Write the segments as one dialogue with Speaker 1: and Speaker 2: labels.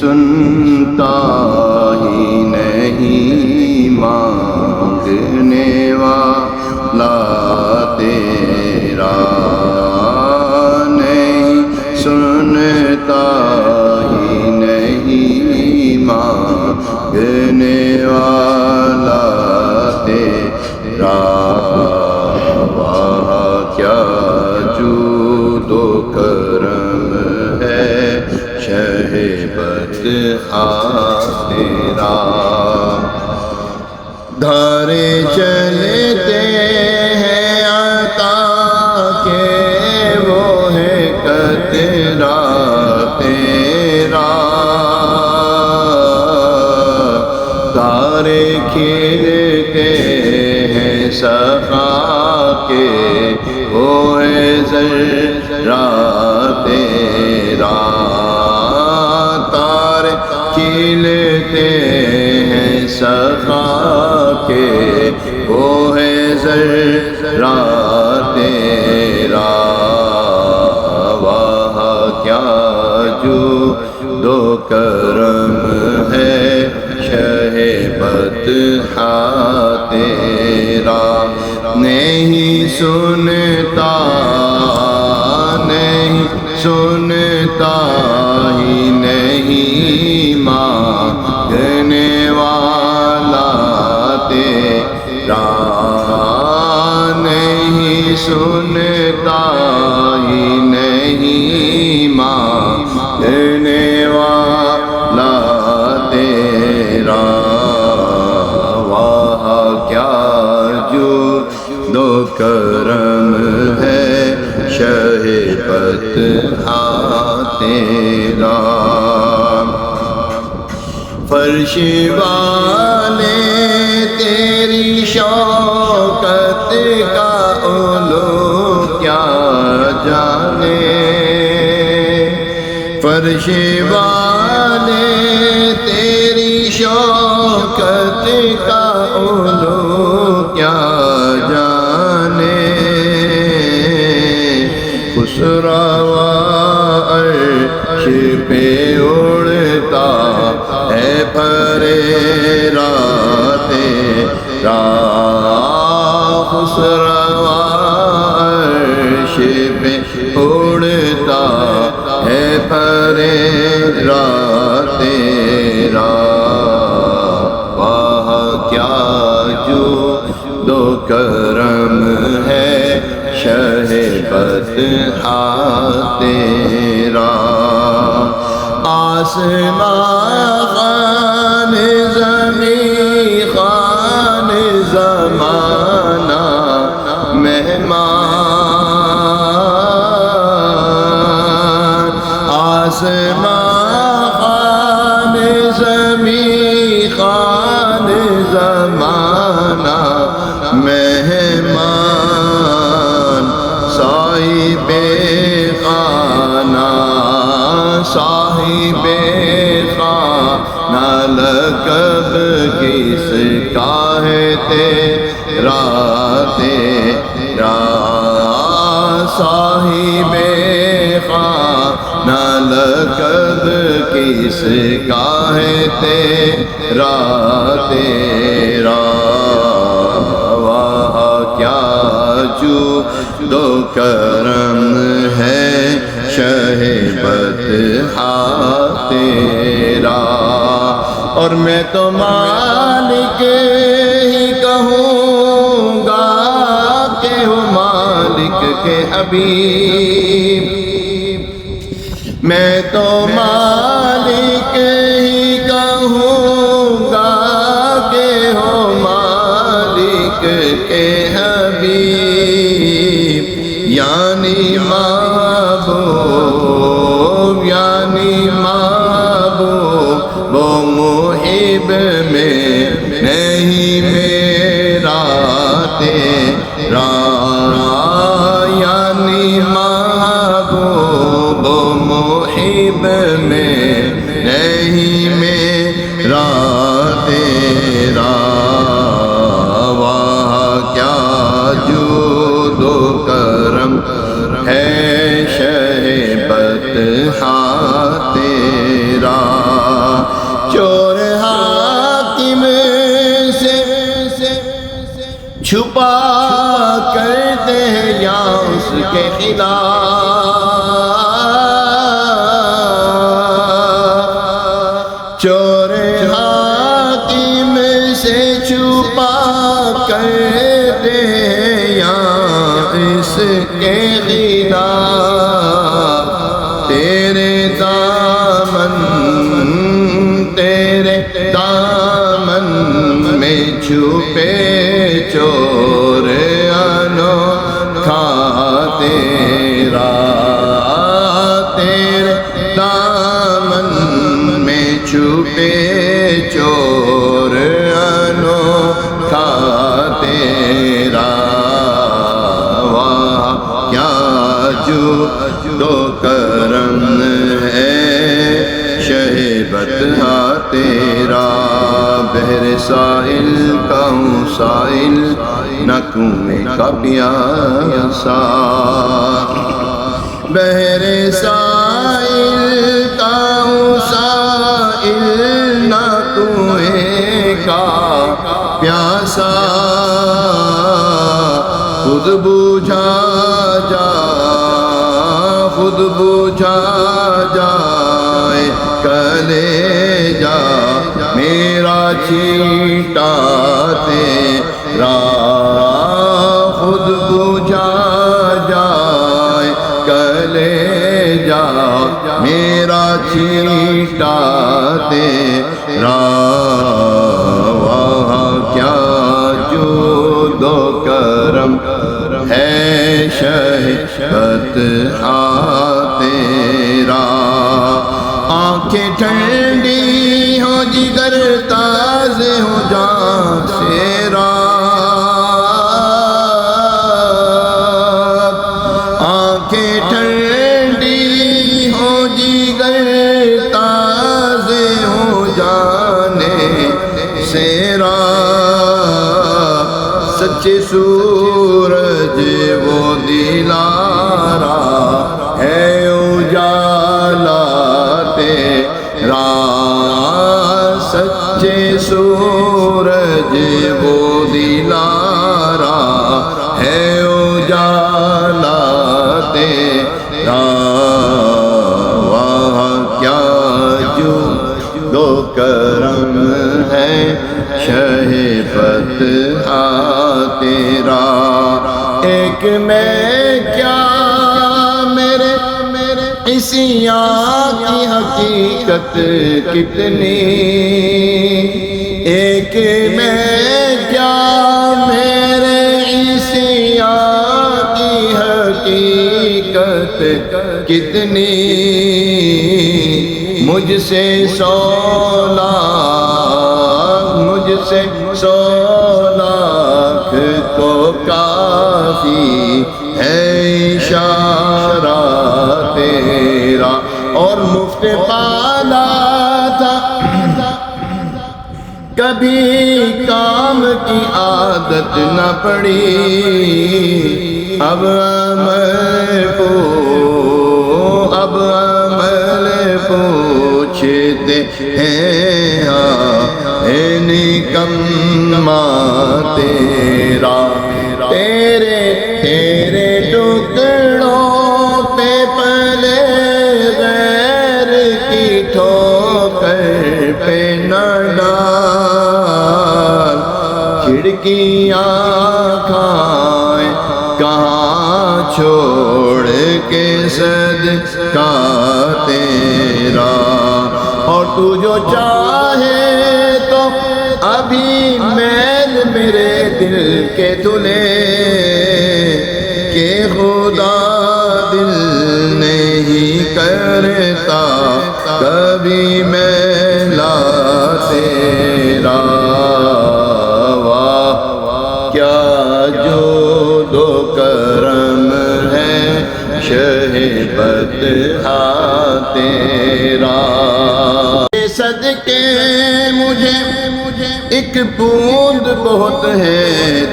Speaker 1: سنتا ہی نہیں مانگنے والا تیرا نہیں سنتا ہی نہیں مانگنے والا تیرا واہ کیا جود و کرم ہے شہ بطحا تیرا دھارے چلتے ہیں عطا کے وہ ہے قطرہ تیرا دھارے کھلتے ہیں سخا کے وہ ہے ذرہ تیرا تارے کھلتے ہیں سخا کے وہ ہے ذرہ تیرا واہ کیا جود و کرم ہے شہ بطحا تیرا نہیں سنتا ہی نہیں مانگنے والا تیرا نہیں سنتا ہی نہیں مانگنے والا تیرا واہ کیا جود و کرم ہے شہ بطحا تیرا فرش والے تیری شوکت کا علو کیا جانے فرش والے تیری شوکت کا علو کیا جانے خسروا عرش پہ اڑتا ہے پریرا تیرا خسروا عرش پہ اڑتا ہے پریرا تیرا واہ کیا جود و کرم ہے شہ بطحا تیرا آسمان خان زمین خان زمانہ مہمان آسمان خان زمین خان زمانہ مہمان صاحب خانہ صاحب خانہ لقب کس کا ہے تیرا صاحب خانہ لقب کس کا ہے تیرا واہ کیا جود و کرم ہے شہ بطحا تیرا اور میں تو مالک ہی کہوں گا کہ ہو مالک کے حبیب میں تو مالک ہی کہوں گا کہ ہو مالک کے حبیب یعنی محبوب وہ محب میں نہیں میرا تیرا یعنی محبوب محب میں نہیں میرا تیرا واہ کیا جود و کرم ہے شہ بطحا تیرا چھپا کرتے ہیں یا اس کے خلاف، چور حاکم سے چھپا کرتے ہیں یا اس کے خلاف، تیرے دامن میں چھپے چور انوکھا تیرا، تیرے دامن میں چھپے چور انوکھا تیرا، واہ کیا جود و کرم ہے شہ بطحا تیرا، بحر سائل کا ہوں سائل نہ کنویں کا پیاسا، بحر سائل کا ہوں سائل نہ کنویں کا پیاسا، خود بوجھا جائے کلیجا میرا چھیٹا تیرا، خود بوجھا جائے کلیجا میرا چھیٹا تیرا، واہ کیا جود و کرم ہے شہ بطحا تیرا، آنکھیں ٹھنڈی ہو جگر تازے ہو جان تیرا، آنکھیں ٹھنڈی ہو جگر تازے ہو جانے سیرا، سچے سورج وہ دلارا ہے اجالا تیرا، سچے سورج وہ دلارا ہے اجالا تیرا، واہ کیا جود و کرم ہے شہ بطحا تیرا، ایک میں کیا میرے عیسیاں کی حقیقت کتنی، ایک میں کیا میرے عیسیاں کی حقیقت کتنی، مجھ سے 100 لاکھ کو کافی ہے اشارہ تیرا، اور مفت پالا تھا کبھی کام کی عادت نہ پڑی، اب عمل پوچھتے ہیں نکما تیرا، تیرے ٹکڑوں پہ پلے غیر کی ٹھوکر پہ نہ ڈال، کھڑکیاں کھائیں کہاں چھوڑ کے صدقہ تیرا، اور تو جو چاہے تو ابھی میل میرے دل کے دھلے، کہ خدا دل نہیں کرتا کبھی میلا تیرا، واہ کیا جود و کرم ہے شہ بطحا تیرا، صدقے مجھے ایک بوند بہت ہے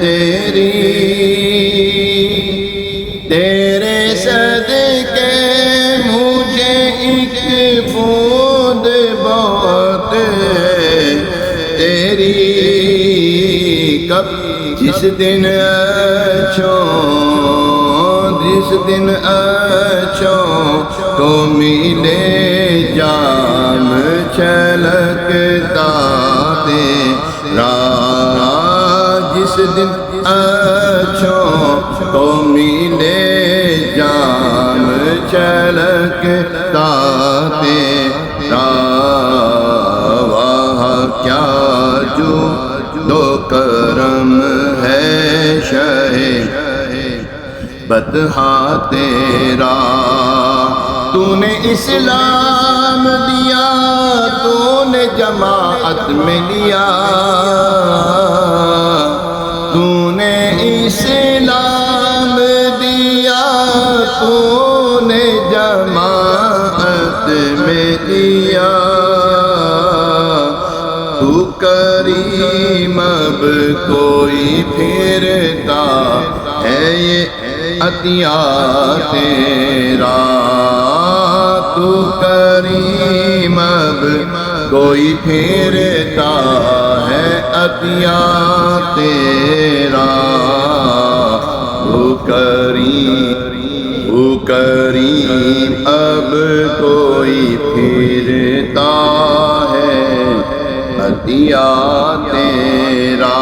Speaker 1: تیری، تیرے صدقے مجھے ایک بوند بہت ہے تیری، کب جس دن اچھوں کو ملے جام چھلکتا تیرا، جس دن اچھوں کو ملے جام چھلکتا تیرا، واہ کیا جود و کرم ہے شہ بطحا تیرا، تو نے اسلام دیا، تو نے جماعت میں لیا، تو نے اسلام دیا، تو نے جماعت میں لیا، تو کریم اب کوئی پھرتا ہے یہ عطیہ تیرا، تو کریم اب کوئی پھرتا ہے عطیہ تیرا، تو کریم اب کوئی پھرتا ہے عطیہ تیرا،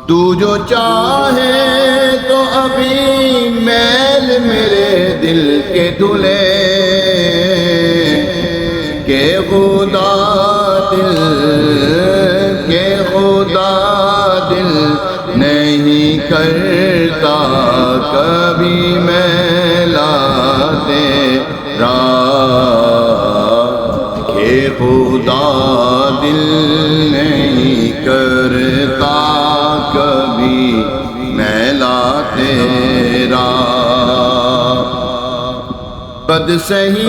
Speaker 1: تو جو چاہے تو ابھی میل میرے دل کے دھلے، کہ خدا دل نہیں کرتا کبھی میلا تیرا، کہ خدا دل نہیں کرتا کبھی میلا تیرا، بد سہی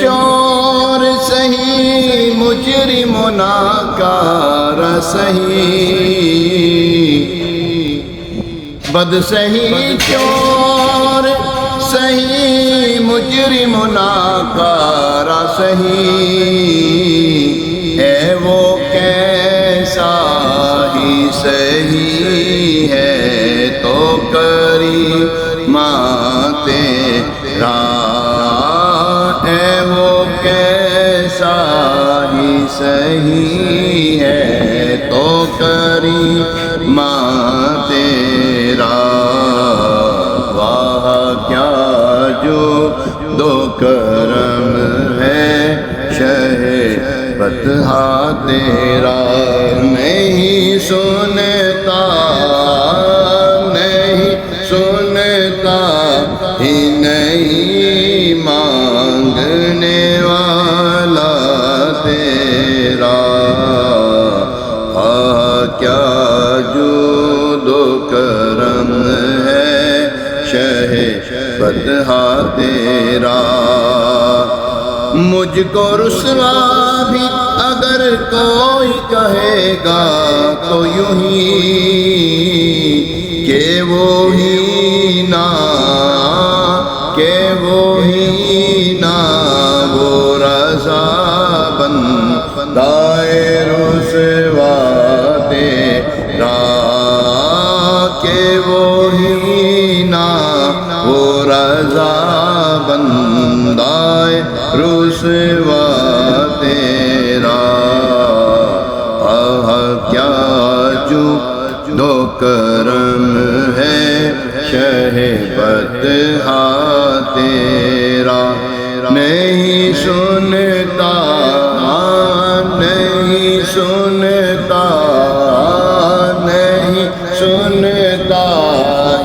Speaker 1: چور سہی مجرم و ناکار سہی، بد سہی چور سہی مجرم و ناکار سہی، اے وہ کیسا ہی سہی ہے تو کریم تیرا، اے وہ کیسا ہی سہی ہے تو کریم تیرا، واہ کیا جود و کرم ہے شہ بطحا تیرا، نہیں سنتا ہی نہیں مانگنے والا تیرا، کیا جود و کرم ہے شہ بطحا تیرا، مجھ کو رسوا بھی اگر کوئی کہے گا تو یوں ہی کہ وہی نا وہ رضا بندائے رسوا تیرا، کہ وہی نا وہ رضا بندائے رسوا تیرا، کیا جود و کرم ہے شہ بطحا تیرا، نہیں سنتا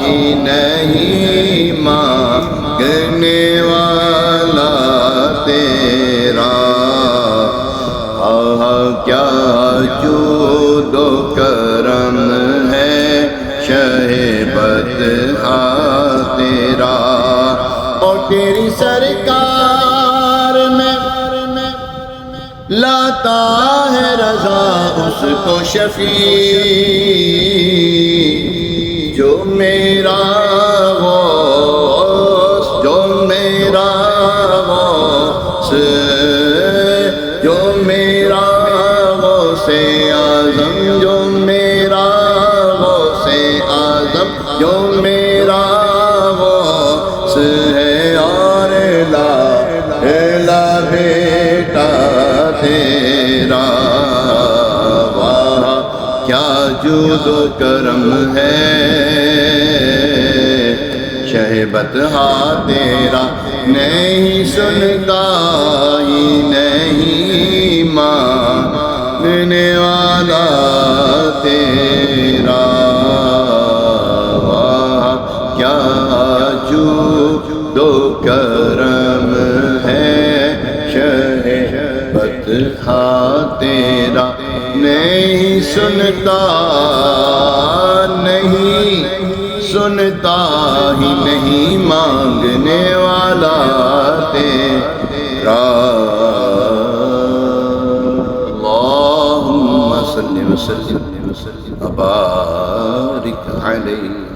Speaker 1: ہی نہیں مانگنے والا تیرا، کیا جود و کرم ہے شہ بطحا تیرا، اور تیری سرکار میں لاتا ہے رضا اس کو شفیع، جو میرا غوث جو میرا غوث اعظم جو جود و کرم ہے بطحا تیرا نہیں سنتا ہی نہیں ماننے والا تیرا واہ کیا جود و کرم ہے بطحا تیرا نہیں سنتا سنتا ہی نہیں مانگنے والا تیرا اللہم صلی وسلم وبارک علیہ